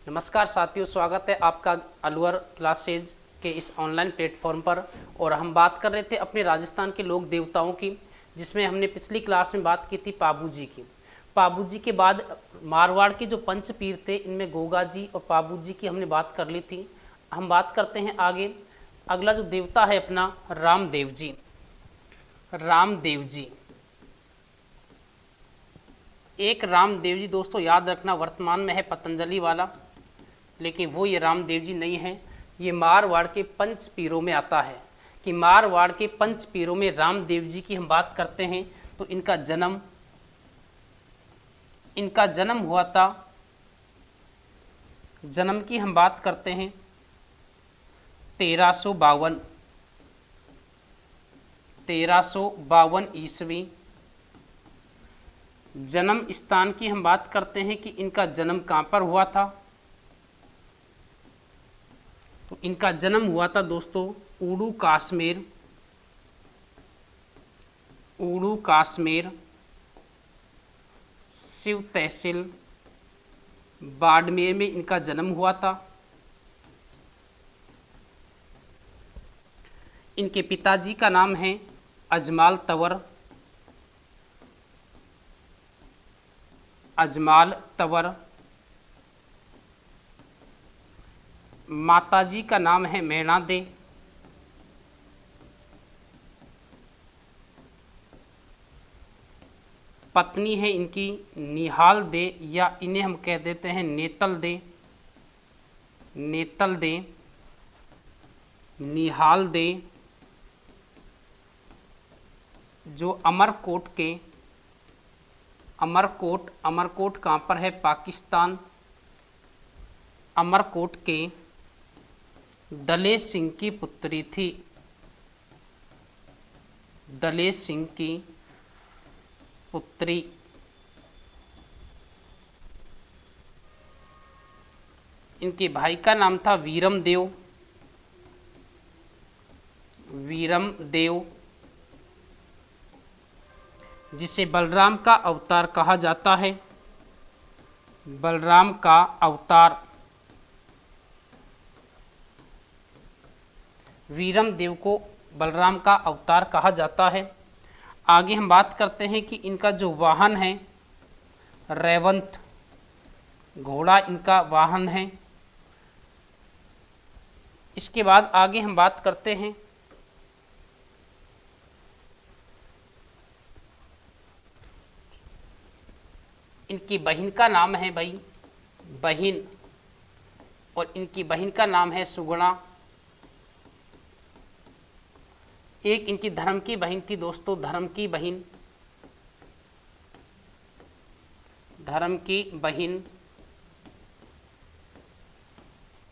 नमस्कार साथियों, स्वागत है आपका अलवर क्लासेज के इस ऑनलाइन प्लेटफॉर्म पर। और हम बात कर रहे थे अपने राजस्थान के लोक देवताओं की, जिसमें हमने पिछली क्लास में बात की थी पाबू जी की। पाबू जी के बाद मारवाड़ के जो पंच पीर थे, इनमें गोगा जी और पाबू जी की हमने बात कर ली थी। हम बात करते हैं आगे। अगला जो देवता है अपना रामदेव जी। रामदेव जी, एक रामदेव जी दोस्तों याद रखना, वर्तमान में है पतंजलि वाला, लेकिन वो ये रामदेव जी नहीं है। ये मारवाड़ के पंच पीरों में आता है कि मारवाड़ के पंच पीरों में रामदेव जी की हम बात करते हैं तो इनका जन्म हुआ था। जन्म की हम बात करते हैं 1352 ईस्वी। जन्म स्थान की हम बात करते हैं कि इनका जन्म कहाँ पर हुआ था। तो इनका जन्म हुआ था दोस्तों ऊडू कश्मीर शिव तहसील बाड़मेर में इनका जन्म हुआ था। इनके पिताजी का नाम है अजमाल तवर। माताजी का नाम है मैना दे। पत्नी है इनकी निहाल दे, या इन्हें हम कह देते हैं नेतल दे, निहाल दे, जो अमरकोट कहाँ पर है? पाकिस्तान। अमरकोट के दलेश सिंह की पुत्री थी। दलेश सिंह की पुत्री। इनके भाई का नाम था वीरम देव, जिसे बलराम का अवतार कहा जाता है। बलराम का अवतार। वीरम देव को बलराम का अवतार कहा जाता है। आगे हम बात करते हैं कि इनका जो वाहन है रेवंत, घोड़ा इनका वाहन है। इसके बाद आगे हम बात करते हैं इनकी बहन का नाम है बहन, और इनकी बहन का नाम है सुगुणा। एक इनकी धर्म की बहन थी दोस्तों, धर्म की बहन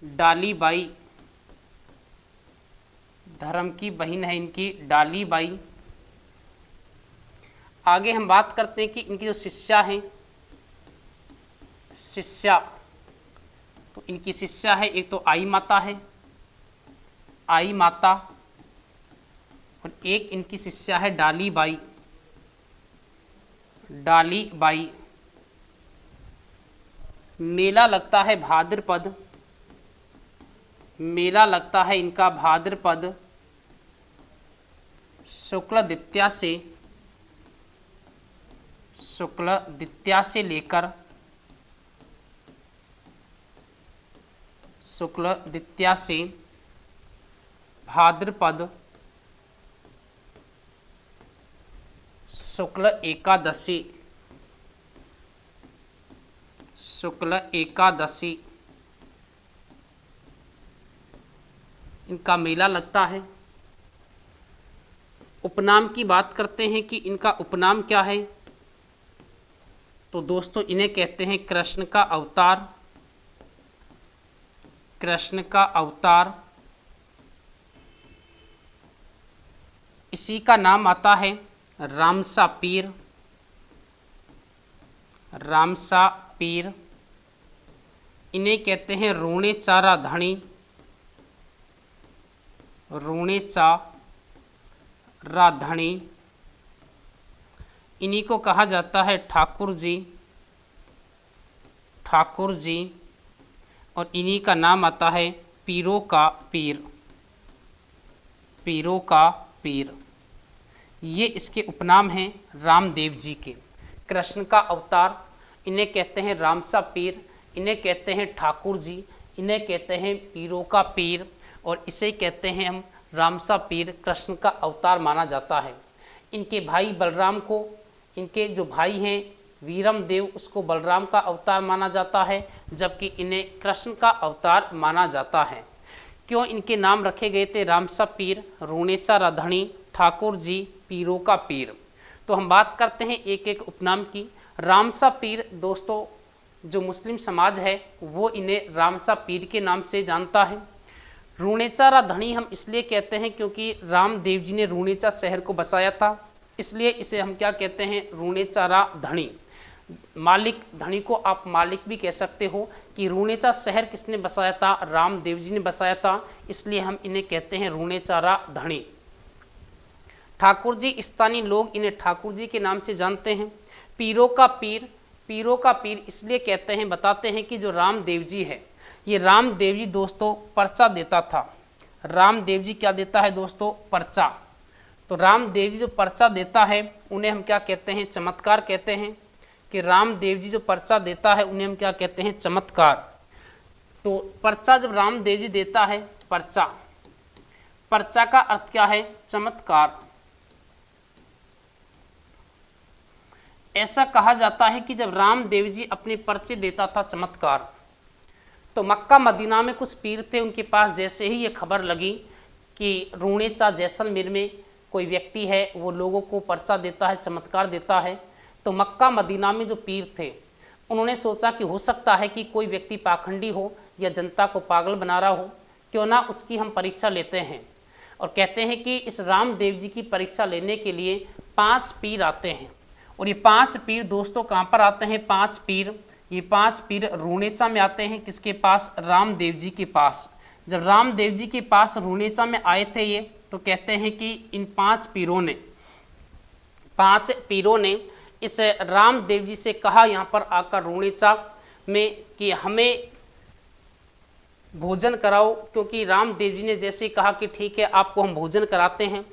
डाली बाई। धर्म की बहन है इनकी डाली बाई। आगे हम बात करते हैं कि इनकी जो शिष्या तो इनकी शिष्या है, एक तो आई माता, और एक इनकी शिष्या है डाली बाई। मेला लगता है भाद्रपद। मेला लगता है इनका भाद्रपद शुक्ल द्वितीया से लेकर भाद्रपद शुक्ल एकादशी इनका मेला लगता है। उपनाम की बात करते हैं कि इनका उपनाम क्या है। तो दोस्तों इन्हें कहते हैं कृष्ण का अवतार। इसी का नाम आता है रामसा पीर। इन्हें कहते हैं रोणे चारा धनी। इन्हीं को कहा जाता है ठाकुर जी। और इन्हीं का नाम आता है पीरों का पीर, पीरों का पीर। ये इसके उपनाम हैं रामदेव जी के। कृष्ण का अवतार, इन्हें कहते हैं रामसा पीर, इन्हें कहते हैं ठाकुर जी, इन्हें कहते हैं पीरों का पीर, और इसे कहते हैं हम रामसा पीर। कृष्ण का अवतार माना जाता है। इनके भाई बलराम को, इनके जो भाई हैं वीरम देव, उसको बलराम का अवतार माना जाता है, जबकि इन्हें कृष्ण का अवतार माना जाता है। क्यों इनके नाम रखे गए थे रामसा पीर, रूणेचा राधणी, ठाकुर जी, पीरों का पीर? तो हम बात करते हैं एक एक उपनाम की। रामसा पीर दोस्तों, जो मुस्लिम समाज है वो इन्हें रामसा पीर के नाम से जानता है। रूणेचा राधणी हम इसलिए कहते हैं क्योंकि रामदेव जी ने रूणेचा शहर को बसाया था, इसलिए इसे हम क्या कहते हैं, रूणेचा राधणी। मालिक, धनी को आप मालिक भी कह सकते हो कि रूणेचा शहर किसने बसाया था, रामदेव जी ने बसाया था, इसलिए हम इन्हें कहते हैं रूणेचा राधणी। ठाकुर जी, स्थानीय लोग इन्हें ठाकुर जी के नाम से जानते हैं। पीरों का पीर, पीरों का पीर इसलिए कहते हैं, बताते हैं कि जो रामदेव जी है, ये रामदेव जी दोस्तों पर्चा देता था। रामदेव जी क्या देता है दोस्तों, पर्चा। तो रामदेव जी जो पर्चा देता है उन्हें हम क्या कहते हैं, चमत्कार कहते हैं। कि रामदेव जी जो पर्चा देता है उन्हें हम क्या कहते हैं, चमत्कार। तो पर्चा जब रामदेव जी देता है, पर्चा, पर्चा का अर्थ क्या है, चमत्कार। ऐसा कहा जाता है कि जब रामदेव जी अपने पर्चे देता था, चमत्कार, तो मक्का मदीना में कुछ पीर थे, उनके पास जैसे ही ये खबर लगी कि रूणेचा जैसलमेर में कोई व्यक्ति है, वो लोगों को पर्चा देता है, चमत्कार देता है, तो मक्का मदीना में जो पीर थे उन्होंने सोचा कि हो सकता है कि कोई व्यक्ति पाखंडी हो या जनता को पागल बना रहा हो, क्यों ना उसकी हम परीक्षा लेते हैं। और कहते हैं कि इस रामदेव जी की परीक्षा लेने के लिए 5 पीर आते हैं। और ये 5 पीर दोस्तों कहाँ पर आते हैं, 5 पीर, ये 5 पीर रूणेचा में आते हैं। किसके पास, रामदेव जी के पास। जब रामदेव जी के पास रूणेचा में आए थे ये, तो कहते हैं कि इन 5 पीरों ने इस रामदेव जी से कहा यहाँ पर आकर रूणेचा में कि हमें भोजन कराओ, क्योंकि रामदेव जी ने जैसे कहा कि ठीक है आपको हम भोजन कराते हैं।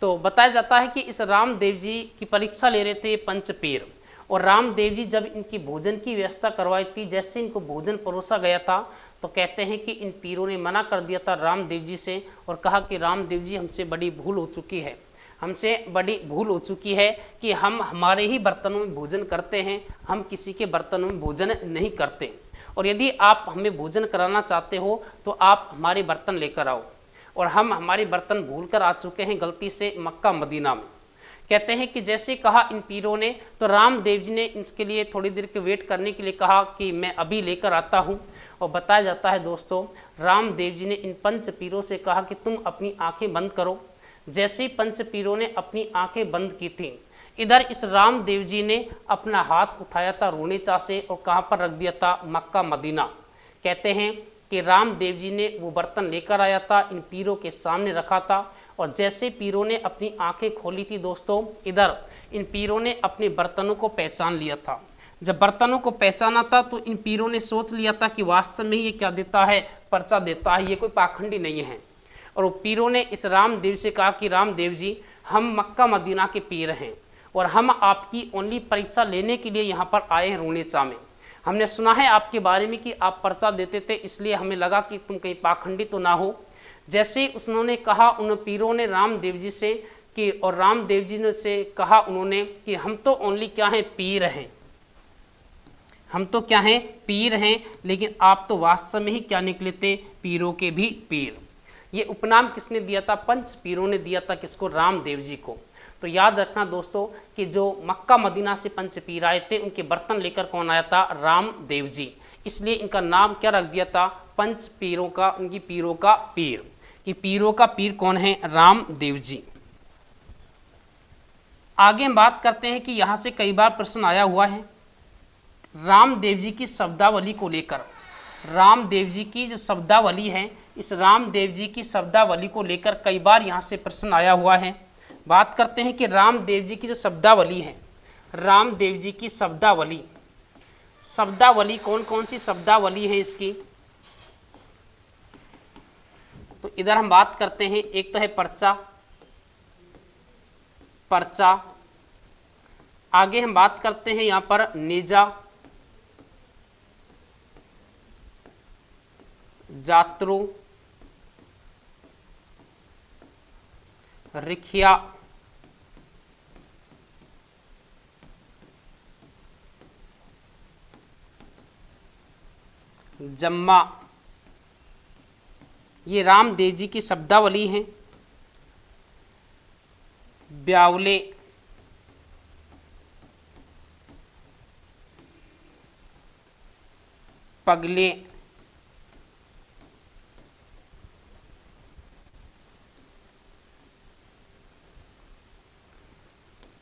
तो बताया जाता है कि इस रामदेव जी की परीक्षा ले रहे थे 5 पीर, और रामदेव जी जब इनकी भोजन की व्यवस्था करवाई थी, जैसे इनको भोजन परोसा गया था, तो कहते हैं कि इन पीरों ने मना कर दिया था रामदेव जी से, और कहा कि रामदेव जी हमसे बड़ी भूल हो चुकी है, हमसे बड़ी भूल हो चुकी है कि हम हमारे ही बर्तनों में भोजन करते हैं, हम किसी के बर्तनों में भोजन नहीं करते, और यदि आप हमें भोजन कराना चाहते हो तो आप हमारे बर्तन लेकर आओ। और हम हमारे बर्तन भूल कर आ चुके हैं गलती से मक्का मदीना में। कहते हैं कि जैसे कहा इन पीरों ने, तो रामदेव जी ने इसके लिए थोड़ी देर के वेट करने के लिए कहा कि मैं अभी लेकर आता हूँ। और बताया जाता है दोस्तों, रामदेव जी ने इन 5 पीरों से कहा कि तुम अपनी आंखें बंद करो। जैसे ही 5 पीरों ने अपनी आंखें बंद की थी, इधर इस रामदेव जी ने अपना हाथ उठाया था रूणेचा से, और कहाँ पर रख दिया था, मक्का मदीना। कहते हैं कि रामदेव जी ने वो बर्तन लेकर आया था, इन पीरों के सामने रखा था, और जैसे पीरों ने अपनी आंखें खोली थी दोस्तों, इधर इन पीरों ने अपने बर्तनों को पहचान लिया था। जब बर्तनों को पहचाना था तो इन पीरों ने सोच लिया था कि वास्तव में ये क्या देता है, पर्चा देता है, ये कोई पाखंडी नहीं है। और वो पीरों ने इस रामदेव से कहा कि रामदेव जी, हम मक्का मदीना के पीर हैं, और हम आपकी ओनली परीक्षा लेने के लिए यहाँ पर आए हैं रूणेचा में। हमने सुना है आपके बारे में कि आप पर्चा देते थे, इसलिए हमें लगा कि तुम कहीं पाखंडी तो ना हो। जैसे उन्होंने कहा, उन पीरों ने रामदेव जी से कि, और रामदेव जी ने से कहा उन्होंने कि हम तो ओनली क्या हैं, पीर हैं, हम तो क्या हैं, पीर हैं, लेकिन आप तो वास्तव में ही क्या निकले थे, पीरों के भी पीर। ये उपनाम किसने दिया था, 5 पीरों ने दिया था। किसको, रामदेव जी को। तो याद रखना दोस्तों कि जो मक्का मदीना से 5 पीर आए थे, उनके बर्तन लेकर कौन आया था, रामदेव जी। इसलिए इनका नाम क्या रख दिया था, 5 पीरों का, उनकी पीरों का पीर। कि पीरों का पीर कौन है, रामदेव जी। आगे हम बात करते हैं कि यहाँ से कई बार प्रश्न आया हुआ है रामदेव जी की शब्दावली को लेकर। रामदेव जी की जो शब्दावली है, इस रामदेव जी की शब्दावली को लेकर कई बार यहाँ से प्रश्न आया हुआ है। बात करते हैं कि रामदेव जी की जो शब्दावली है, रामदेव जी की शब्दावली, शब्दावली कौन कौन सी शब्दावली है इसकी, इधर हम बात करते हैं, एक तो है पर्चा, पर्चा। आगे हम बात करते हैं यहां पर नेजा, जात्रु, रिखिया, जम्मा। ये रामदेव जी की शब्दावली है। ब्यावले, पगले,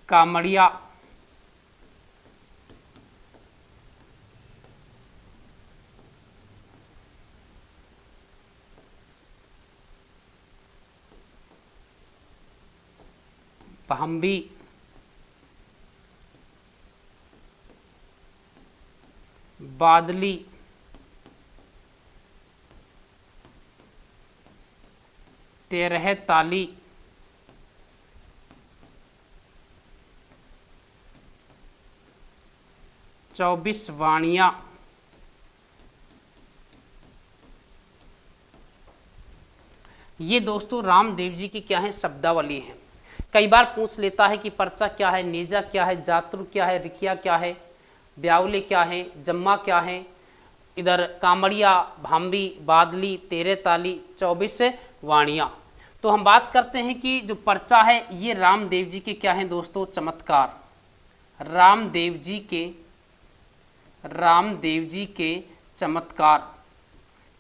कामड़िया, भांबी, बादली, तेरह ताली, चौबीस वाणियां। ये दोस्तों रामदेव जी की क्या है, शब्दावली है। कई बार पूछ लेता है कि पर्चा क्या है, नेजा क्या है, जात्रु क्या है, रिकिया क्या है, ब्यावले क्या है, जम्मा क्या है, इधर कामड़िया, भांबी, बादली, तेरह ताली, 24 वाणियाँ। तो हम बात करते हैं कि जो पर्चा है ये रामदेव जी के क्या है दोस्तों, चमत्कार। रामदेव जी के चमत्कार,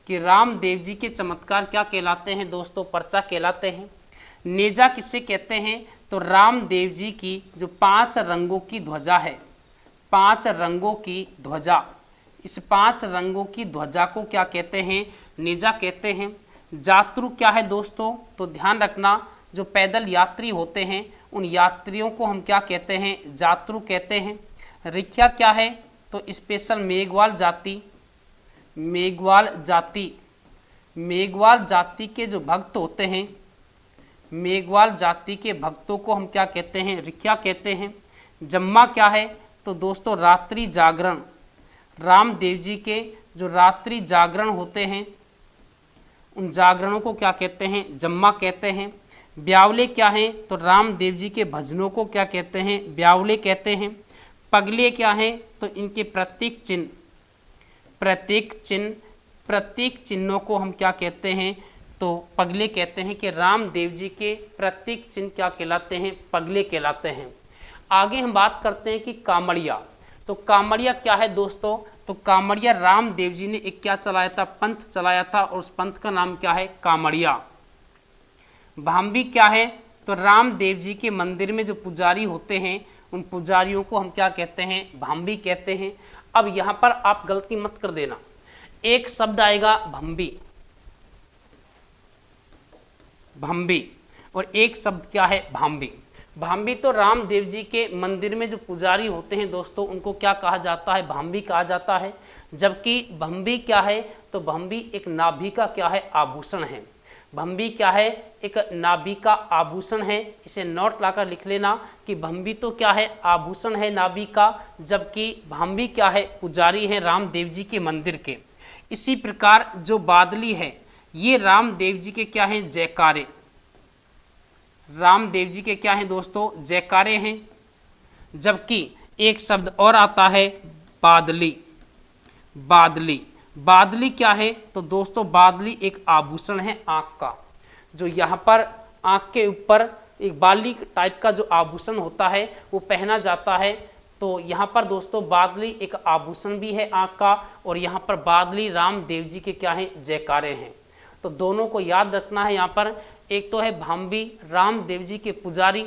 कि रामदेव जी के चमत्कार क्या कहलाते हैं दोस्तों, पर्चा कहलाते हैं। नेजा किसे कहते हैं, तो रामदेव जी की जो 5 रंगों की ध्वजा है, 5 रंगों की ध्वजा, इस 5 रंगों की ध्वजा को क्या कहते हैं, नेजा कहते हैं। जात्रु क्या है दोस्तों, तो ध्यान रखना जो पैदल यात्री होते हैं उन यात्रियों को हम क्या कहते हैं, जात्रु कहते हैं। रिख्या क्या है, तो स्पेशल मेघवाल जाति, मेघवाल जाति, मेघवाल जाति के जो भक्त होते हैं, मेघवाल जाति के भक्तों को हम क्या कहते हैं, रिख्या कहते हैं। जम्मा क्या है, तो दोस्तों रात्रि जागरण, रामदेव जी के जो रात्रि जागरण होते हैं उन जागरणों को क्या कहते हैं, जम्मा कहते हैं। ब्यावले क्या है, तो रामदेव जी के भजनों को क्या कहते हैं, ब्यावले कहते हैं। पगले क्या है, तो इनके प्रतीक चिन्ह, प्रतीक चिन्हों को हम क्या कहते हैं, तो पगले कहते हैं। कि रामदेव जी के प्रतीक चिन्ह क्या कहलाते हैं, पगले कहलाते हैं। आगे हम बात करते हैं कि कामड़िया। तो कामड़िया क्या है दोस्तों, तो कामड़िया रामदेव जी ने एक क्या चलाया था, पंथ चलाया था, और उस पंथ का नाम क्या है, कामड़िया। भांबी क्या है, तो रामदेव जी के मंदिर में जो पुजारी होते हैं उन पुजारियों को हम क्या कहते हैं, भांबी कहते हैं। अब यहाँ पर आप गलती मत कर देना, एक शब्द आएगा भंबी, भंबी, और एक शब्द क्या है, भांबी। भांबी तो रामदेव जी के मंदिर में जो पुजारी होते हैं दोस्तों उनको क्या कहा जाता है, भांबी कहा जाता है। जबकि भंबी क्या है, तो भंबी एक नाभि का क्या है, आभूषण है। भंबी क्या है, एक नाभि का आभूषण है। इसे नोट लाकर लिख लेना कि भंबी तो क्या है, आभूषण है नाभि का, जबकि भांबी क्या है, पुजारी है रामदेव जी के मंदिर के। इसी प्रकार जो बादली है ये रामदेव जी के क्या हैं, जयकारे, रामदेव जी के क्या हैं दोस्तों, जयकारे हैं। जबकि एक शब्द और आता है बादली, बादली, बादली क्या है, तो दोस्तों बादली एक आभूषण है आँख का, जो यहाँ पर आँख के ऊपर एक बाली टाइप का जो आभूषण होता है वो पहना जाता है। तो यहाँ पर दोस्तों बादली एक आभूषण भी है आँख का, और यहाँ पर बादली रामदेव जी के क्या हैं, जयकारे हैं। तो दोनों को याद रखना है। यहाँ पर एक तो है भांबी रामदेव जी के पुजारी,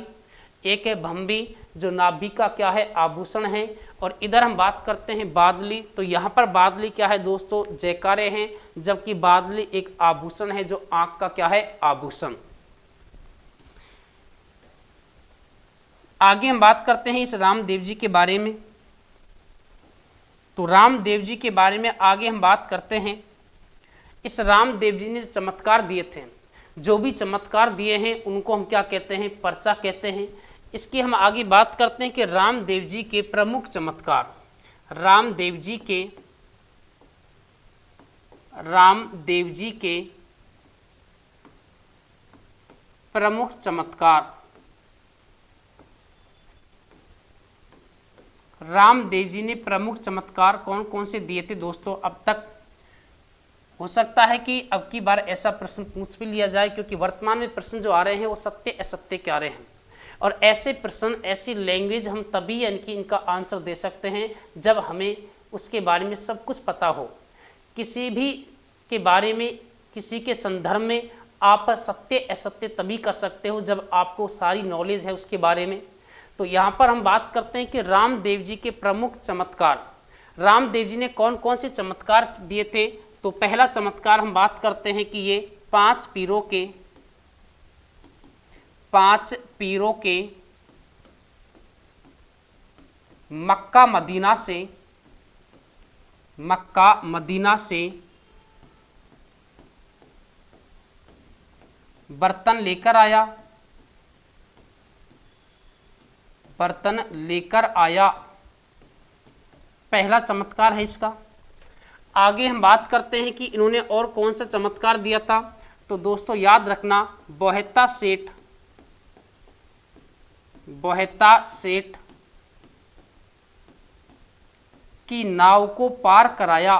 एक है भंबी जो नाभि का क्या है, आभूषण है। और इधर हम बात करते हैं बादली, तो यहाँ पर बादली क्या है दोस्तों, जयकारे हैं, जबकि बादली एक आभूषण है जो आँख का क्या है, आभूषण। आगे हम बात करते हैं इस रामदेव जी के बारे में। तो रामदेव जी के बारे में आगे हम बात करते हैं। इस रामदेव जी ने चमत्कार दिए थे, जो भी चमत्कार दिए हैं उनको हम क्या कहते हैं, पर्चा कहते हैं। इसकी हम आगे बात करते हैं कि रामदेव जी के प्रमुख चमत्कार, रामदेव जी के प्रमुख चमत्कार। रामदेव जी ने प्रमुख चमत्कार कौन कौन से दिए थे दोस्तों अब तक? हो सकता है कि अब की बार ऐसा प्रश्न पूछ भी लिया जाए, क्योंकि वर्तमान में प्रश्न जो आ रहे हैं वो सत्य असत्य के आ रहे हैं, और ऐसे प्रश्न, ऐसी लैंग्वेज हम तभी यानी इनका आंसर दे सकते हैं जब हमें उसके बारे में सब कुछ पता हो। किसी भी के बारे में, किसी के संदर्भ में आप सत्य असत्य तभी कर सकते हो जब आपको सारी नॉलेज है उसके बारे में। तो यहाँ पर हम बात करते हैं कि रामदेव जी के प्रमुख चमत्कार। रामदेव जी ने कौन कौन से चमत्कार दिए थे? तो पहला चमत्कार हम बात करते हैं कि ये 5 पीरों के मक्का मदीना से बर्तन लेकर आया, पहला चमत्कार है इसका। आगे हम बात करते हैं कि इन्होंने और कौन सा चमत्कार दिया था। तो दोस्तों याद रखना, बोहता सेठ की नाव को पार कराया,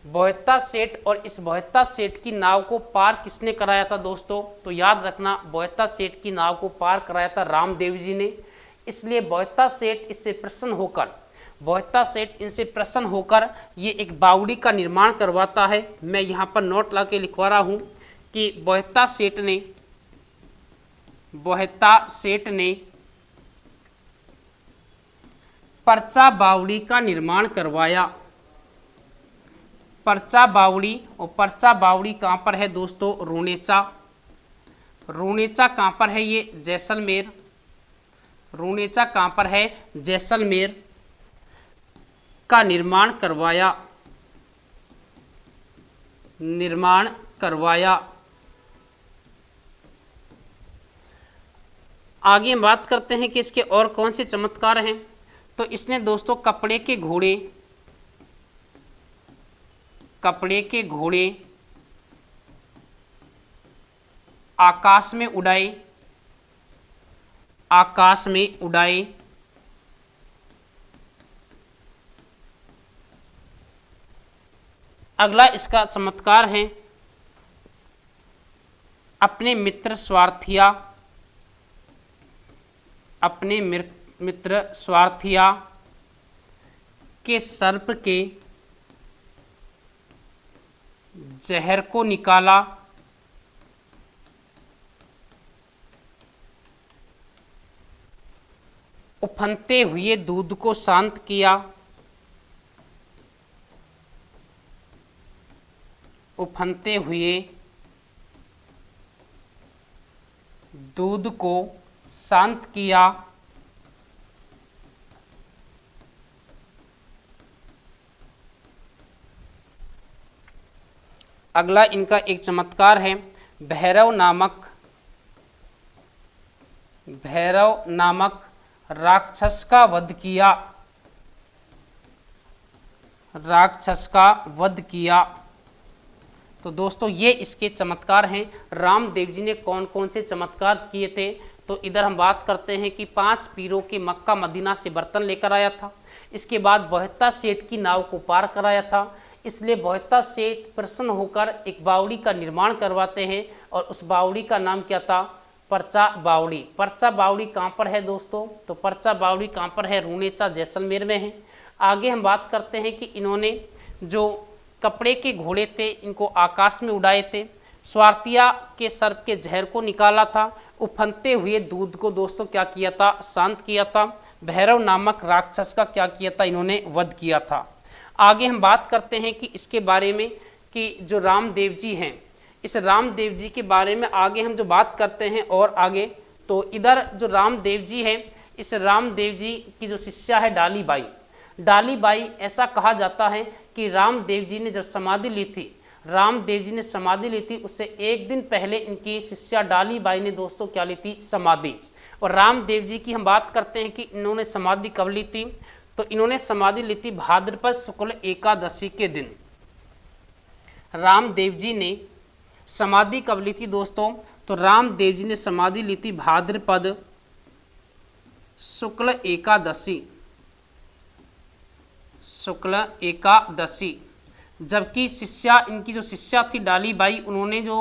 बोहता सेठ, और इस बोहता सेठ की नाव को पार किसने कराया था दोस्तों? तो याद रखना, बोहता सेठ की नाव को पार कराया था रामदेव जी ने। इसलिए बोहता सेठ इनसे प्रसन्न होकर ये एक बावड़ी का निर्माण करवाता है। मैं यहाँ पर नोट ला के लिखवा रहा हूँ कि बोहता सेठ ने पर्चा बावड़ी का निर्माण करवाया। पर्चा बावड़ी, और पर्चा बावड़ी कहाँ पर है दोस्तों? रूणेचा कहाँ पर है? ये जैसलमेर। रूणेचा कहाँ पर है? जैसलमेर का निर्माण करवाया। आगे हम बात करते हैं कि इसके और कौन से चमत्कार हैं। तो इसने दोस्तों कपड़े के घोड़े आकाश में उड़ाए। अगला इसका चमत्कार है अपने मित्र स्वार्थिया के सर्प के जहर को निकाला। उफनते हुए दूध को शांत किया। उफनते हुए दूध को शांत किया। अगला इनका एक चमत्कार है भैरव नामक राक्षस का वध किया। तो दोस्तों ये इसके चमत्कार हैं। रामदेव जी ने कौन कौन से चमत्कार किए थे? तो इधर हम बात करते हैं कि 5 पीरों के मक्का मदीना से बर्तन लेकर आया था। इसके बाद बोहता सेठ की नाव को पार कराया था। इसलिए बोहता सेठ प्रसन्न होकर एक बावड़ी का निर्माण करवाते हैं, और उस बावड़ी का नाम क्या था? पर्चा बावड़ी। पर्चा बावड़ी कहाँ पर है दोस्तों? तो पर्चा बावड़ी कहाँ पर है? रूणेचा जैसलमेर में है। आगे हम बात करते हैं कि इन्होंने जो कपड़े के घोड़े थे इनको आकाश में उड़ाए थे। स्वार्थिया के सर्प के जहर को निकाला था। उफनते हुए दूध को दोस्तों क्या किया था? शांत किया था। भैरव नामक राक्षस का क्या किया था? इन्होंने वध किया था। आगे हम बात करते हैं कि इसके बारे में कि जो रामदेव जी हैं, इस रामदेव जी के बारे में आगे हम जो बात करते हैं और आगे, तो इधर जो रामदेव जी हैं इस रामदेव जी की जो शिष्या है डालीबाई, डालीबाई, ऐसा कहा जाता है कि रामदेव जी ने जब समाधि ली थी, रामदेव जी ने समाधि ली थी, उससे एक दिन पहले इनकी शिष्या डालीबाई ने दोस्तों क्या ली थी? समाधि। और रामदेव जी की हम बात करते हैं कि इन्होंने समाधि कब ली थी, तो इन्होंने समाधि ली थी भाद्रपद शुक्ल एकादशी के दिन। रामदेव जी ने समाधि कब ली थी दोस्तों? तो रामदेव जी ने समाधि ली थी भाद्रपद शुक्ल एकादशी, शुक्ल एकादशी। जबकि शिष्या, इनकी जो शिष्या थी डालीबाई, उन्होंने जो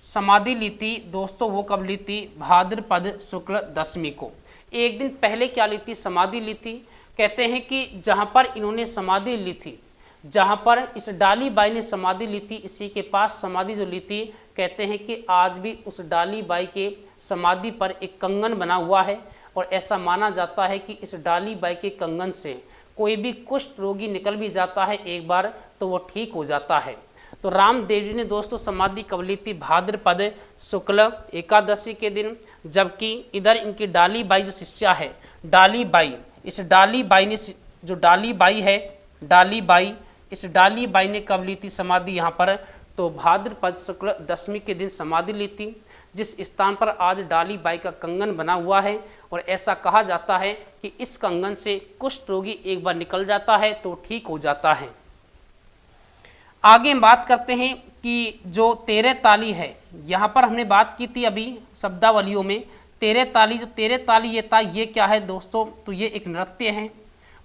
समाधि ली थी दोस्तों वो कब ली थी? भाद्रपद शुक्ल दशमी को। एक दिन पहले क्या ली थी? समाधि ली थी। कहते हैं कि जहाँ पर इन्होंने समाधि ली थी, जहाँ पर इस डालीबाई ने समाधि ली थी, इसी के पास समाधि जो ली थी, कहते हैं कि आज भी उस डालीबाई के समाधि पर एक कंगन बना हुआ है। और ऐसा माना जाता है कि इस डालीबाई के कंगन से कोई भी कुष्ठ रोगी निकल भी जाता है एक बार तो वो ठीक हो जाता है। तो रामदेव जी ने दोस्तों समाधि कब ली थी? भाद्रपद शुक्ल एकादशी के दिन। जबकि इधर इनकी डालीबाई जो शिष्या है डालीबाई, इस डालीबाई ने, जो डालीबाई है डालीबाई, इस डालीबाई ने कब ली थी समाधि यहाँ पर? तो भाद्रपद शुक्ल दशमी के दिन समाधि ली थी, जिस स्थान पर आज डालीबाई का कंगन बना हुआ है। और ऐसा कहा जाता है कि इस कंगन से कुष्ठ रोगी एक बार निकल जाता है तो ठीक हो जाता है। आगे हम बात करते हैं कि जो तेरे ताली है, यहाँ पर हमने बात की थी अभी शब्दावलियों में, तेरे ताली, जो तेरे ताली ये था, ये क्या है दोस्तों? तो ये एक नृत्य है।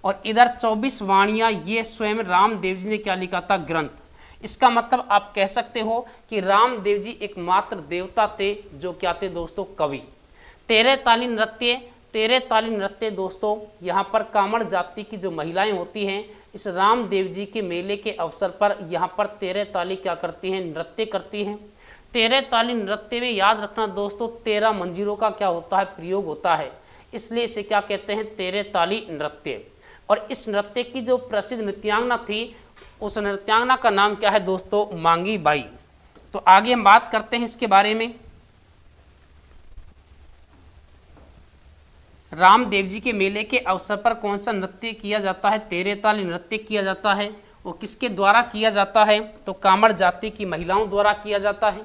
और इधर 24 वाणियाँ, ये स्वयं रामदेव जी ने क्या लिखा था? ग्रंथ। इसका मतलब आप कह सकते हो कि रामदेव जी एकमात्र देवता थे जो क्या थे दोस्तों? कवि। तेरे ताली नृत्य, तेरे ताली नृत्य दोस्तों, यहाँ पर कामड़ जाति की जो महिलाएं होती हैं, इस रामदेव जी के मेले के अवसर पर यहाँ पर तेरे ताली क्या करती हैं? नृत्य करती हैं। तेरे ताली नृत्य में याद रखना दोस्तों 13 मंजीरों का क्या होता है? प्रयोग होता है, इसलिए इसे क्या कहते हैं? तेरे ताली नृत्य। और इस नृत्य की जो प्रसिद्ध नृत्यांगना थी, उस नृत्यांगना का नाम क्या है दोस्तों? मांगी बाई। तो आगे हम बात करते हैं इसके बारे में। रामदेव जी के मेले के अवसर पर कौन सा नृत्य किया जाता है? तेरे ताली नृत्य किया जाता है। वो किसके द्वारा किया जाता है? तो कामड़ जाति की महिलाओं द्वारा किया जाता है।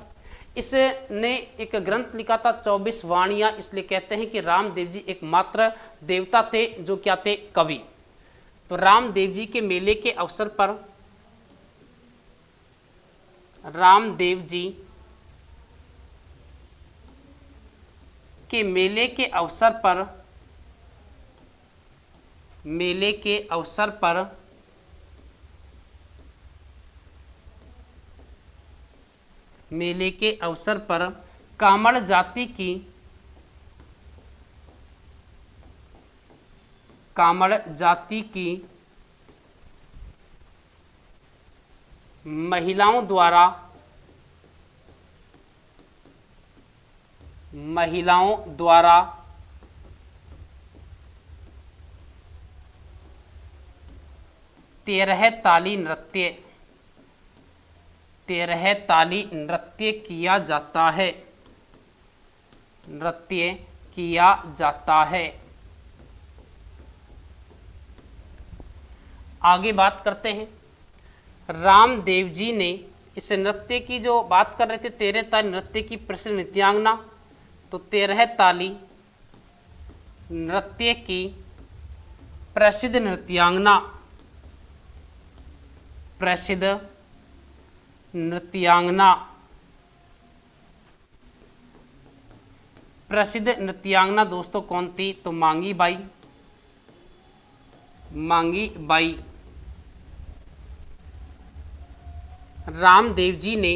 इसने एक ग्रंथ लिखा था 24 वाणियाँ, इसलिए कहते हैं कि रामदेव जी एकमात्र देवता थे जो क्या थे? कवि। तो रामदेव जी के मेले के अवसर पर, रामदेव जी के मेले के अवसर पर, मेले के अवसर पर मेले के अवसर पर कामड़ जाति की, कामड़ जाति की महिलाओं द्वारा, महिलाओं द्वारा तेरह ताली नृत्य, तेरह ताली नृत्य किया जाता है, नृत्य किया जाता है। आगे बात करते हैं। रामदेव जी ने इस नृत्य की जो बात कर रहे थे, तेरह ताली नृत्य की प्रसिद्ध नृत्यांगना, तो तेरह ताली नृत्य की प्रसिद्ध नृत्यांगना, प्रसिद्ध नृत्यांगना, प्रसिद्ध नृत्यांगना दोस्तों कौन थी? तो मांगी बाई, मांगी बाई। रामदेव जी ने,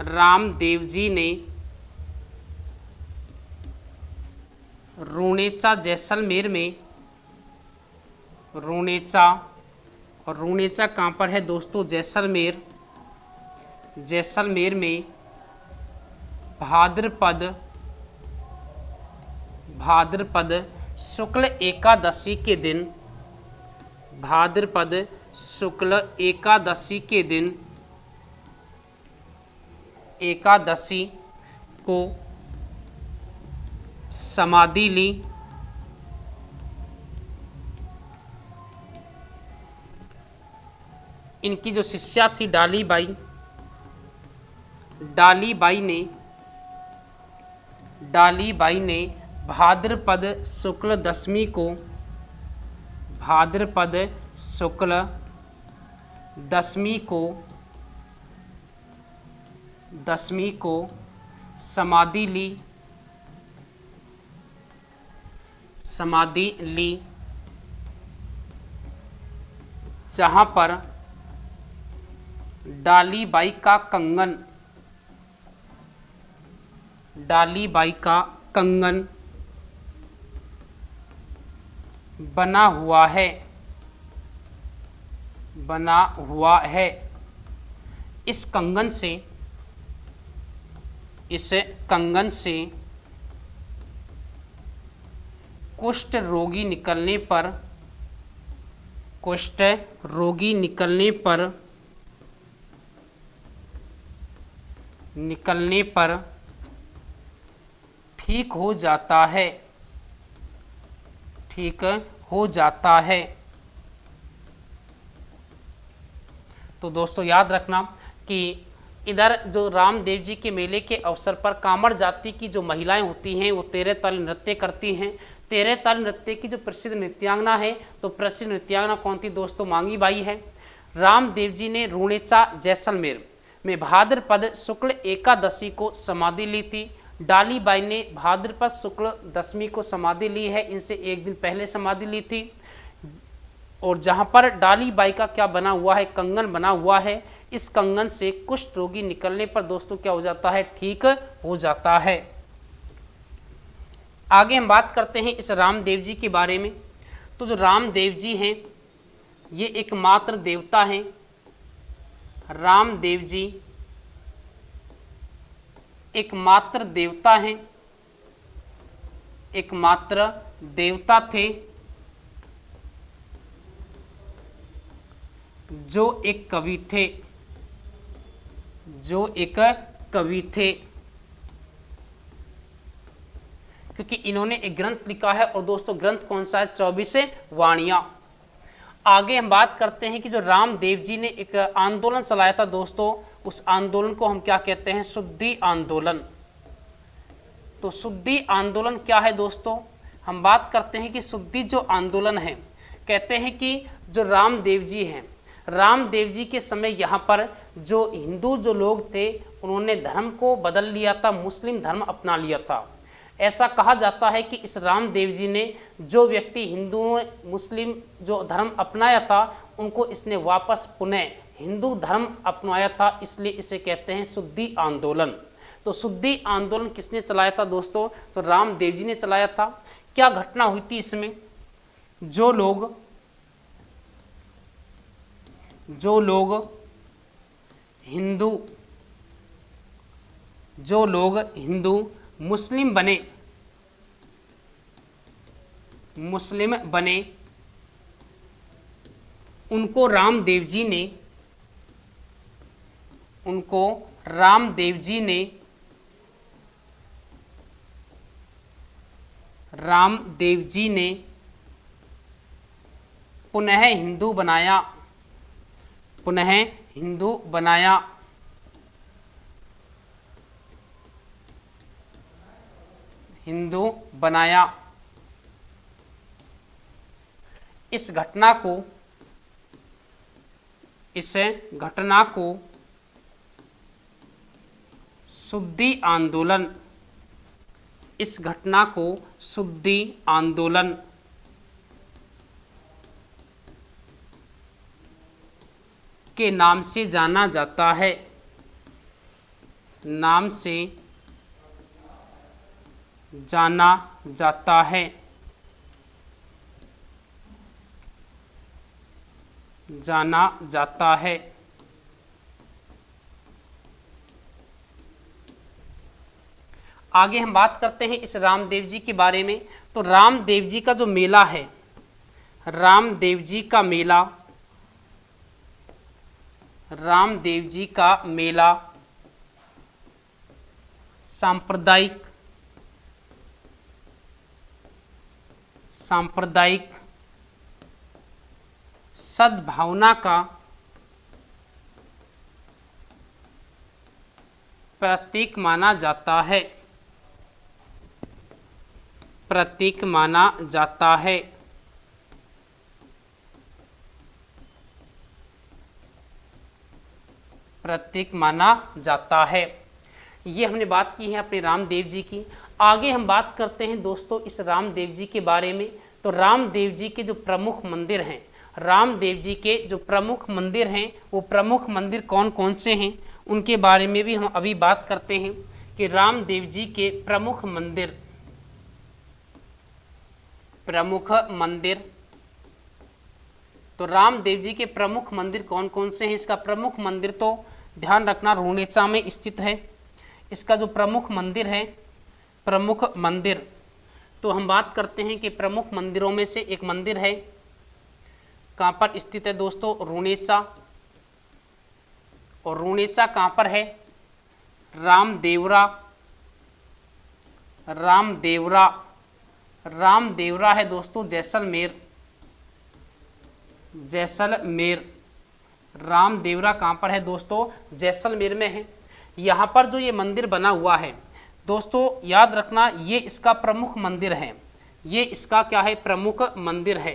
रामदेव जी ने रूणेचा जैसलमेर में, रूणेचा, और रूणेचा कहाँ पर है दोस्तों? जैसलमेर, जैसलमेर में भाद्रपद, भाद्रपद शुक्ल एकादशी के दिन, भाद्रपद शुक्ल एकादशी के दिन, एकादशी को समाधि ली। इनकी जो शिष्या थी डालीबाई, डालीबाई ने भाद्रपद शुक्ल दशमी को, भाद्रपद शुक्ल दशमी को समाधि ली, जहां पर डालीबाई का कंगन बना हुआ है। इस कंगन से कुष्ठ रोगी निकलने पर ठीक हो जाता है। तो दोस्तों याद रखना कि इधर जो रामदेव जी के मेले के अवसर पर कांवड़ जाति की जो महिलाएं होती हैं वो 13 ताल नृत्य करती हैं। 13 ताल नृत्य की जो प्रसिद्ध नृत्यांगना है, तो प्रसिद्ध नृत्यांगना कौन थी दोस्तों? मांगी बाई है। रामदेव जी ने रूणेचा जैसलमेर में भाद्रपद शुक्ल एकादशी को समाधि ली थी। डालीबाई ने भाद्रपद शुक्ल दशमी को समाधि ली है, इनसे एक दिन पहले समाधि ली थी। और जहां पर डालीबाई का क्या बना हुआ है? कंगन बना हुआ है। इस कंगन से कुष्ठ रोगी निकलने पर दोस्तों क्या हो जाता है? ठीक हो जाता है। आगे हम बात करते हैं इस रामदेव जी के बारे में। तो जो रामदेव जी हैं ये एकमात्र देवता हैं। रामदेव जी एकमात्र देवता थे जो एक कवि थे, क्योंकि इन्होंने एक ग्रंथ लिखा है। और दोस्तों ग्रंथ कौन सा है? 24 वाणियां। आगे हम बात करते हैं कि जो रामदेव जी ने एक आंदोलन चलाया था दोस्तों, उस आंदोलन को हम क्या कहते हैं? शुद्धि आंदोलन। तो शुद्धि आंदोलन क्या है दोस्तों? हम बात करते हैं कि शुद्धि जो आंदोलन है, कहते हैं कि जो रामदेव जी हैं, रामदेव जी के समय यहाँ पर जो हिंदू जो लोग थे उन्होंने धर्म को बदल लिया था, मुस्लिम धर्म अपना लिया था। ऐसा कहा जाता है कि इस रामदेव जी ने जो व्यक्ति हिंदुओं मुस्लिम जो धर्म अपनाया था उनको इसने वापस पुनः हिंदू धर्म अपनाया था, इसलिए इसे कहते हैं शुद्धि आंदोलन। तो शुद्धि आंदोलन किसने चलाया था दोस्तों? तो रामदेव जी ने चलाया था। क्या घटना हुई थी इसमें? जो लोग हिंदू मुस्लिम बने उनको रामदेव जी ने पुनः हिंदू बनाया। इस घटना को शुद्धि आंदोलन के नाम से जाना जाता है। आगे हम बात करते हैं इस रामदेव जी के बारे में। तो रामदेव जी का जो मेला है, रामदेव जी का मेला सांप्रदायिक सद्भावना का प्रतीक माना जाता है, प्रतीक माना जाता है। प्रतीक माना जाता है। ये हमने बात की है अपने रामदेव जी की। आगे हम बात करते हैं दोस्तों इस रामदेव जी के बारे में। तो रामदेव जी के जो प्रमुख मंदिर हैं, रामदेव जी के जो प्रमुख मंदिर हैं, वो प्रमुख मंदिर कौन कौन से हैं उनके बारे में भी हम अभी बात करते हैं कि रामदेव जी के प्रमुख मंदिर, प्रमुख मंदिर। तो रामदेव जी के प्रमुख मंदिर कौन कौन से हैं? इसका प्रमुख मंदिर तो ध्यान रखना रुणेचा में स्थित है। इसका जो प्रमुख मंदिर है, प्रमुख मंदिर, तो हम बात करते हैं कि प्रमुख मंदिरों में से एक मंदिर है, कहाँ पर स्थित है दोस्तों? रुणेचा। और रुणेचा कहाँ पर है? रामदेवरा। रामदेवरा, रामदेवरा है दोस्तों जैसलमेर, जैसलमेर। रामदेवरा कहाँ पर है दोस्तों? जैसलमेर में है। यहाँ पर जो ये मंदिर बना हुआ है दोस्तों, याद रखना ये इसका प्रमुख मंदिर है। ये इसका क्या है? प्रमुख मंदिर है,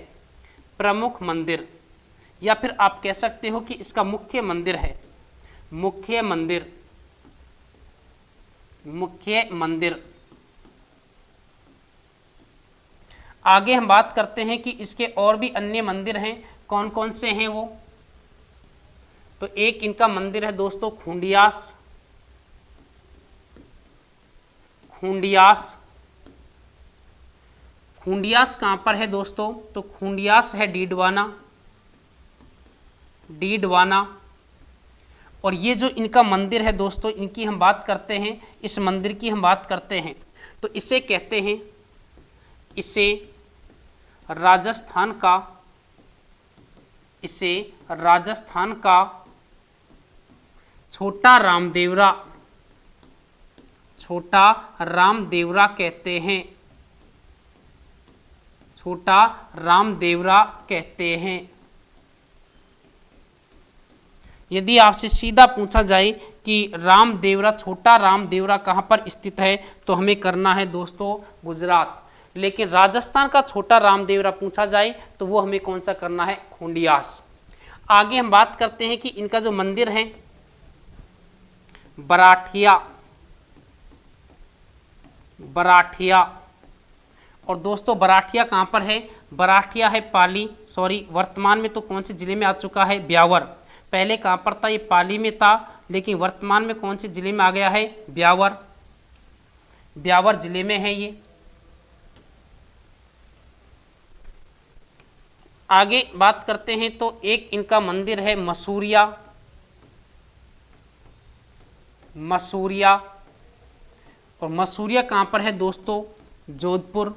प्रमुख मंदिर, या फिर आप कह सकते हो कि इसका मुख्य मंदिर है, मुख्य मंदिर, मुख्य मंदिर। आगे हम बात करते हैं कि इसके और भी अन्य मंदिर हैं, कौन कौन से हैं वो? तो एक इनका मंदिर है दोस्तों खूंडियास, खूंडियास। खूंडियास कहाँ पर है दोस्तों? तो खूंडियास है डीडवाना, डीडवाना। और ये जो इनका मंदिर है दोस्तों, इनकी हम बात करते हैं, इस मंदिर की हम बात करते हैं, तो इसे कहते हैं, इसे राजस्थान का, इसे राजस्थान का छोटा रामदेवरा, छोटा रामदेवरा कहते हैं, छोटा रामदेवरा कहते हैं। यदि आपसे सीधा पूछा जाए कि रामदेवरा, छोटा रामदेवरा कहाँ पर स्थित है, तो हमें करना है दोस्तों गुजरात। लेकिन राजस्थान का छोटा रामदेवरा पूछा जाए तो वो हमें कौन सा करना है? खूंडियास। आगे हम बात करते हैं कि इनका जो मंदिर है बराठिया, बराठिया। और दोस्तों बराठिया कहाँ पर है? बराठिया है पाली, सॉरी वर्तमान में तो कौन से जिले में आ चुका है? ब्यावर। पहले कहाँ पर था? ये पाली में था, लेकिन वर्तमान में कौन से जिले में आ गया है? ब्यावर, ब्यावर जिले में है ये। आगे बात करते हैं तो एक इनका मंदिर है मसूरिया, मसूरिया। और मसूरिया कहाँ पर है दोस्तों? जोधपुर,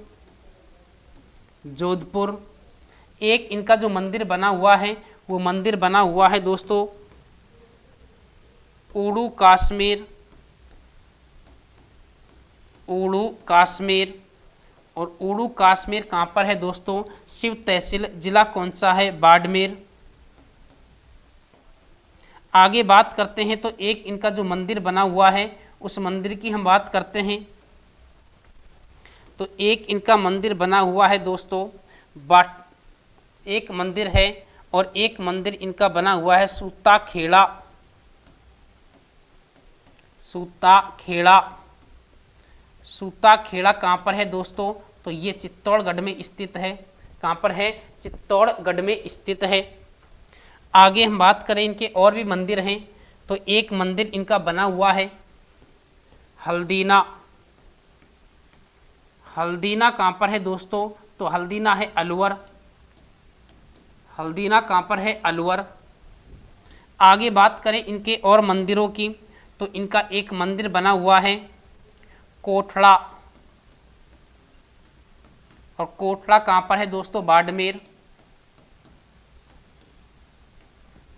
जोधपुर। एक इनका जो मंदिर बना हुआ है वो मंदिर बना हुआ है दोस्तों ऊड़ू कश्मीर, ऊड़ू कश्मीर। और ऊड़ू कश्मीर कहाँ पर है दोस्तों? शिव तहसील, जिला कौन सा है? बाड़मेर। आगे बात करते हैं तो एक इनका जो मंदिर बना हुआ है उस मंदिर की हम बात करते हैं। तो एक इनका मंदिर बना हुआ है दोस्तों एक मंदिर है, और एक मंदिर इनका बना हुआ है सूता खेड़ा, सूता खेड़ा। सूता खेड़ा कहाँ पर है दोस्तों? तो ये चित्तौड़गढ़ में स्थित है। कहाँ पर है? चित्तौड़गढ़ में स्थित है। आगे हम बात करें इनके और भी मंदिर हैं, तो एक मंदिर इनका बना हुआ है हल्दीना, हल्दीना कहाँ पर है दोस्तों? तो हल्दीना है अलवर, हल्दीना कहाँ पर है? अलवर। आगे बात करें इनके और मंदिरों की, तो इनका एक मंदिर बना हुआ है कोठड़ा, और कोठड़ा कहाँ पर है दोस्तों? बाड़मेर।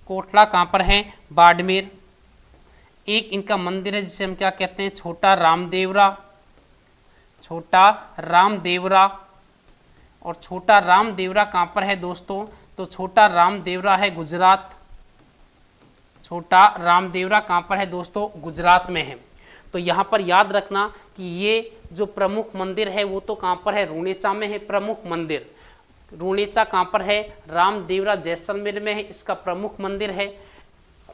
कोठड़ा कहाँ पर है? बाड़मेर। एक इनका मंदिर है जिसे हम क्या कहते हैं? छोटा रामदेवरा, छोटा रामदेवरा। और छोटा रामदेवरा कहाँ पर है दोस्तों? तो छोटा रामदेवरा है गुजरात। छोटा रामदेवरा कहाँ पर है दोस्तों? गुजरात में है। तो यहाँ पर याद रखना कि ये जो प्रमुख मंदिर है वो तो कहाँ पर है? रुणेचा में है प्रमुख मंदिर। रुणेचा कहाँ पर है? रामदेवरा जैसलमेर में है, इसका प्रमुख मंदिर है।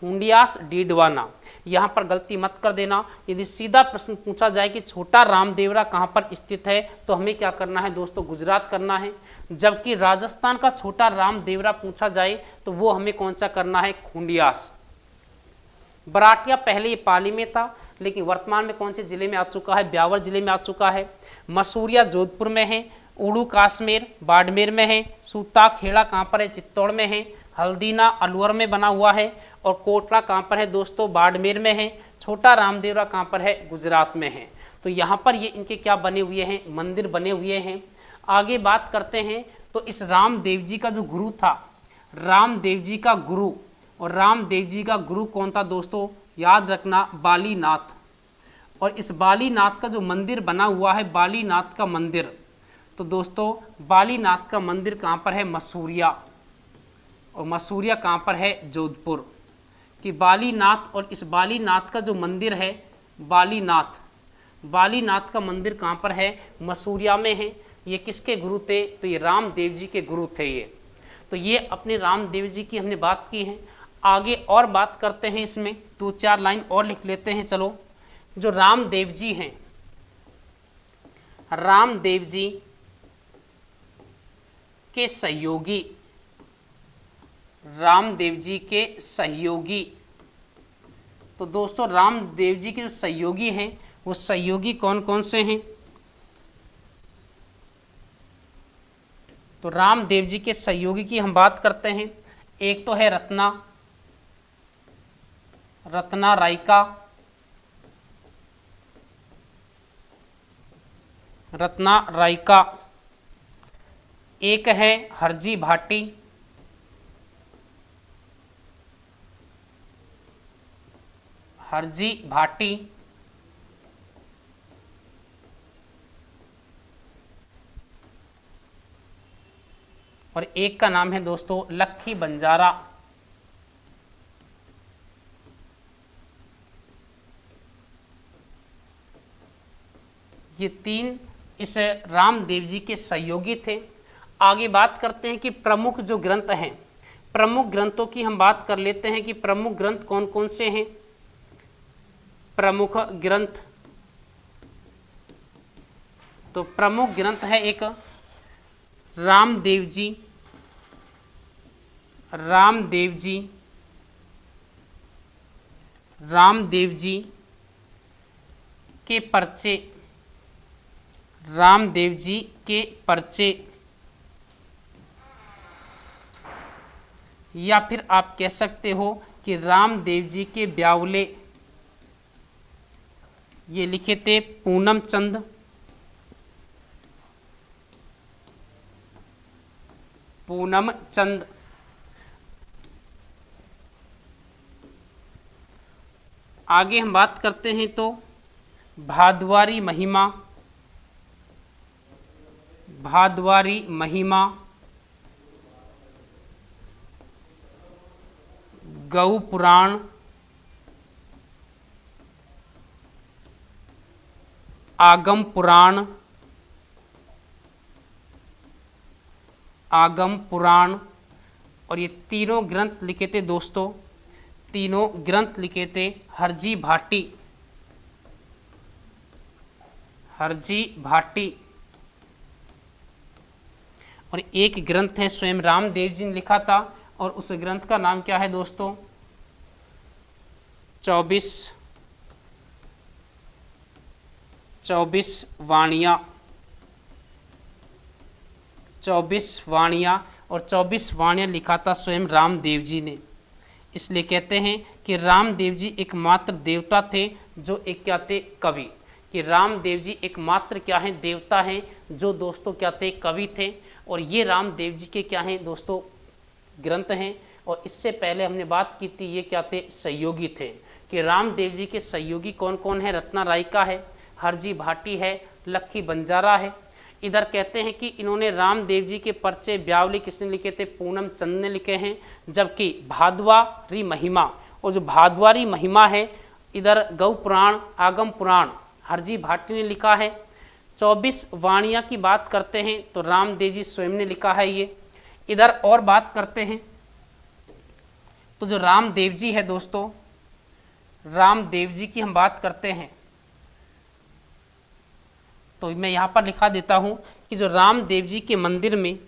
हुंडियास डीडवाना, यहाँ पर गलती मत कर देना। यदि सीधा प्रश्न पूछा जाए कि छोटा रामदेवरा कहाँ पर स्थित है तो हमें क्या करना है दोस्तों? गुजरात करना है। जबकि राजस्थान का छोटा रामदेवरा पूछा जाए तो वो हमें कौन सा करना है? खुंडियास। बराटिया पहले ये पाली में था, लेकिन वर्तमान में कौन से जिले में आ चुका है? ब्यावर जिले में आ चुका है। मसूरिया जोधपुर में है। उड़ू काश्मीर बाड़मेर में है। सूता खेड़ा कहाँ पर है? चित्तौड़ में है। हल्दीना अलवर में बना हुआ है। और कोटला कहाँ पर है दोस्तों? बाड़मेर में है। छोटा रामदेवरा कहाँ पर है? गुजरात में है। तो यहाँ पर ये इनके क्या बने हुए हैं? मंदिर बने हुए हैं। आगे बात करते हैं तो इस रामदेव जी का जो गुरु था, रामदेव जी का गुरु, और रामदेव जी का गुरु कौन था दोस्तों? याद रखना, बालीनाथ। और इस बालीनाथ का जो मंदिर बना हुआ है, बालीनाथ का मंदिर, तो दोस्तों बालीनाथ का मंदिर कहाँ पर है? मसूरिया। और मसूरिया कहाँ पर है? जोधपुर। कि बालीनाथ, और इस बालीनाथ का जो मंदिर है, बालीनाथ, बालीनाथ का मंदिर कहाँ पर है? मसूरिया में है। ये किसके गुरु थे? तो ये रामदेव जी के गुरु थे ये। तो ये अपने रामदेव जी की हमने बात की है। आगे और बात करते हैं, इसमें 2-4 लाइन और लिख लेते हैं। चलो, जो रामदेव जी हैं, रामदेव जी के सहयोगी, रामदेव जी के सहयोगी, तो दोस्तों रामदेव जी के जो सहयोगी हैं वो सहयोगी कौन कौन से हैं? तो रामदेव जी के सहयोगी की हम बात करते हैं। एक तो है रत्ना रायका, रत्ना रायका। एक है हरजी भाटी, हरजी भाटी। और एक का नाम है दोस्तों लक्खी बंजारा। ये 3 इस रामदेव जी के सहयोगी थे। आगे बात करते हैं कि प्रमुख जो ग्रंथ हैं, प्रमुख ग्रंथों की हम बात कर लेते हैं कि प्रमुख ग्रंथ कौन कौन से हैं। प्रमुख ग्रंथ, तो प्रमुख ग्रंथ है एक रामदेव जी, रामदेव जी, रामदेव जी के पर्चे, रामदेव जी के पर्चे, या फिर आप कह सकते हो कि रामदेव जी के ब्यावले। ये लिखे थे पूनम चंद, पूनम चंद। आगे हम बात करते हैं तो भादवारी महिमा, भादवारी महिमा, गौ पुराण, आगम पुराण, आगम पुराण। और ये तीनों ग्रंथ लिखे थे दोस्तों, तीनों ग्रंथ लिखे थे हरजी भाटी, हरजी भाटी। और एक ग्रंथ है स्वयं रामदेव जी ने लिखा था, और उस ग्रंथ का नाम क्या है दोस्तों? 24 वाणियाँ, 24 वाणियाँ। और 24 वाणियाँ लिखा था स्वयं रामदेव जी ने। इसलिए कहते हैं कि रामदेव जी एकमात्र देवता थे जो एक क्या थे? कवि। कि रामदेव जी एकमात्र क्या हैं? देवता हैं जो दोस्तों क्या थे? कवि थे। और ये रामदेव जी के क्या हैं दोस्तों? ग्रंथ हैं। और इससे पहले हमने बात की थी ये क्या थे? सहयोगी थे। कि रामदेव जी के सहयोगी कौन कौन है? रत्ना रायका है, हरजी भाटी है, लक्खी बंजारा है। इधर कहते हैं कि इन्होंने रामदेव जी के पर्चे ब्यावली किसने लिखे थे, पूनम चंद ने लिखे हैं। जबकि भादवारी महिमा, और जो भादवारी महिमा है इधर गौ पुराण आगम पुराण हरजी भाटी ने लिखा है। 24 वाणियाँ की बात करते हैं तो रामदेव जी स्वयं ने लिखा है ये। इधर और बात करते हैं तो जो रामदेव जी है दोस्तों, रामदेव जी की हम बात करते हैं तो मैं यहाँ पर लिखा देता हूँ कि जो रामदेव जी के मंदिर में,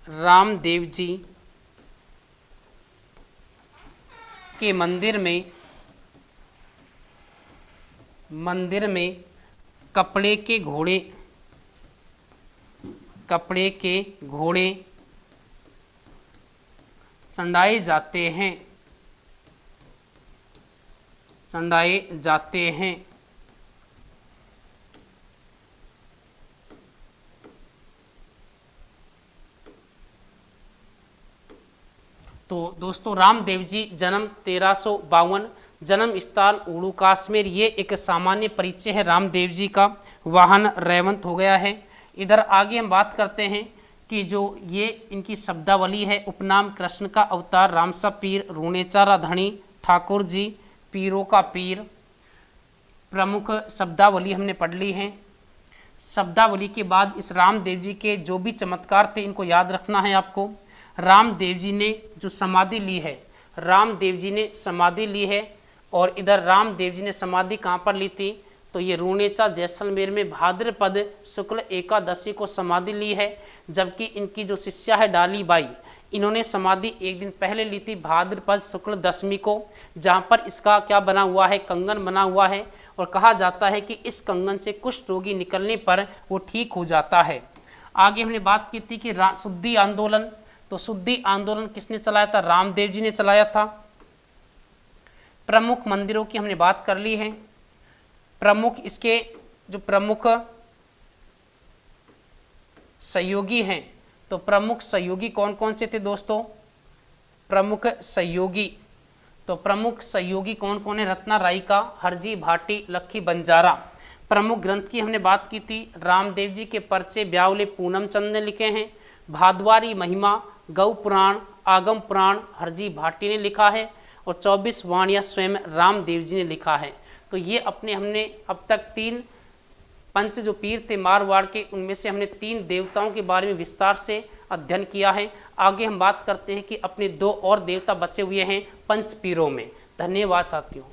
रामदेव जी के मंदिर में कपड़े के घोड़े चढ़ाए जाते हैं। तो दोस्तों रामदेव जी जन्म 1352, जन्म स्थान उड़ू कश्मीर, ये एक सामान्य परिचय है रामदेव जी का। वाहन रेवंत हो गया है। इधर आगे हम बात करते हैं कि जो ये इनकी शब्दावली है, उपनाम कृष्ण का अवतार, रामसा पीर, रूणेचा राधणी, ठाकुर जी, पीरों का पीर। प्रमुख शब्दावली हमने पढ़ ली है। शब्दावली के बाद इस रामदेव जी के जो भी चमत्कार थे इनको याद रखना है आपको। रामदेव जी ने जो समाधि ली है, रामदेव जी ने समाधि ली है, और इधर रामदेव जी ने समाधि कहाँ पर ली थी, तो ये रूणेचा जैसलमेर में भाद्रपद शुक्ल एकादशी को समाधि ली है। जबकि इनकी जो शिष्या है डाली बाई, इन्होंने समाधि एक दिन पहले ली थी भाद्रपद शुक्ल दशमी को, जहाँ पर इसका क्या बना हुआ है, कंगन बना हुआ है, और कहा जाता है कि इस कंगन से कुष्ठ रोगी निकलने पर वो ठीक हो जाता है। आगे हमने बात की थी कि शुद्धि आंदोलन, तो शुद्धि आंदोलन किसने चलाया था, रामदेव जी ने चलाया था। प्रमुख मंदिरों की हमने बात कर ली है। प्रमुख इसके जो प्रमुख सहयोगी हैं, तो प्रमुख सहयोगी कौन कौन से थे दोस्तों, प्रमुख सहयोगी, तो प्रमुख सहयोगी कौन कौन है, रत्ना राई का, हरजी भाटी, लखी बंजारा। प्रमुख ग्रंथ की हमने बात की थी, रामदेव जी के पर्चे ब्यावले पूनम चंद ने लिखे हैं। भादवारी महिमा, गौ पुराण, आगम पुराण हरजी भाटी ने लिखा है, और 24 वाणियाँ स्वयं रामदेव जी ने लिखा है। तो ये हमने अब तक 3 पंच जो पीर थे मारवाड़ के, उनमें से हमने 3 देवताओं के बारे में विस्तार से अध्ययन किया है। आगे हम बात करते हैं कि अपने 2 और देवता बचे हुए हैं पंच पीरों में। धन्यवाद साथियों।